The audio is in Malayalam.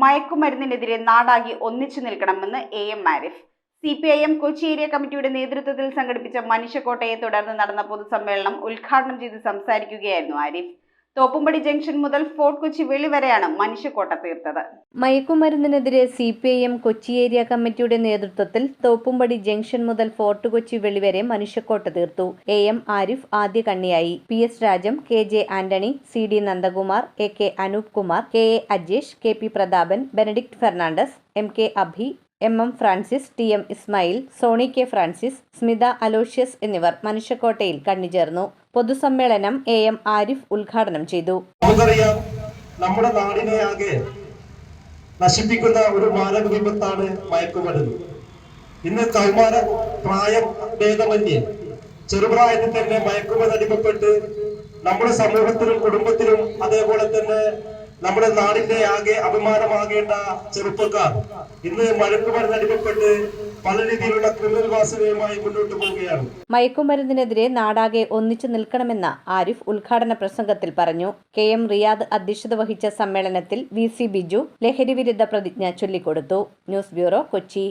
മയക്കുമരുന്നിനെതിരെ നാടാകെ ഒന്നിച്ചു നിൽക്കണമെന്ന് AM Arif. CPIM Kochi area കമ്മിറ്റിയുടെ നേതൃത്വത്തിൽ സംഘടിപ്പിച്ച മനുഷ്യക്കോട്ടയെ തുടർന്ന് നടന്ന പൊതുസമ്മേളനം ഉദ്ഘാടനം ചെയ്ത് സംസാരിക്കുകയായിരുന്നു ആരിഫ്. തോപ്പുംപടി ജംഗ്ഷൻ മുതൽ ഫോർട്ട് കൊച്ചി വെളി വരെയാണ് മനുഷ്യക്കോട്ട തീർത്തത്. മയക്കുമരുന്നിനെതിരെ CPIM കൊച്ചി ഏരിയ കമ്മിറ്റിയുടെ നേതൃത്വത്തിൽ തോപ്പുംപടി ജംഗ്ഷൻ മുതൽ ഫോർട്ട് കൊച്ചി വെളി വരെ മനുഷ്യക്കോട്ട തീർത്തു. AM ആരിഫ് ആദ്യ കണ്ണിയായി. PS Rajam, KJ Antony, CD Nandakumar, AK Anoop Kumar, KA Ajesh, KP Prathapan, Benedict Fernandez, MK Abhi, MM Francis, TM Ismail, Soni K Francis, Smitha Aloysius എന്നിവർ മനുഷ്യക്കോട്ടയിൽ കണ്ണിചേർന്നു. പൊതുസമ്മേളനം AM ആരിഫ് ഉദ്ഘാടനം ചെയ്തു. നമുക്കറിയാം, നമ്മുടെ നാടിനെ ആകെ നശിപ്പിക്കുന്ന ഒരു മാരക വിപത്താണ് മയക്കുമരുന്ന്. ഇന്ന് കൗമാര പ്രായം ഭേദമന്യേ ചെറുപ്രായത്തിൽ തന്നെ മയക്കുമരുന്ന് അടിമപ്പെട്ട് നമ്മുടെ സമൂഹത്തിലും കുടുംബത്തിലും അതേപോലെ തന്നെ നമ്മുടെ നാടിന്റെ ആകെ അഭിമാനമാകേണ്ട ചെറുപ്പക്കാർ ഇന്ന് മയക്കുമരുന്ന് അടിമപ്പെട്ട് പല രീതിയിലുള്ള ക്രിമിനൽ വാസനയുമായി മുന്നോട്ട് പോവുകയാണ്. മയക്കുമരുന്നിനെതിരെ നാടാകെ ഒന്നിച്ചു നിൽക്കണമെന്ന ആരിഫ് ഉദ്ഘാടന പ്രസംഗത്തിൽ പറഞ്ഞു. KM റിയാദ് അധ്യക്ഷത വഹിച്ച സമ്മേളനത്തിൽ VC ബിജു ലഹരി വിരുദ്ധ പ്രതിജ്ഞ ചൊല്ലിക്കൊടുത്തു. News bureau, Kochi.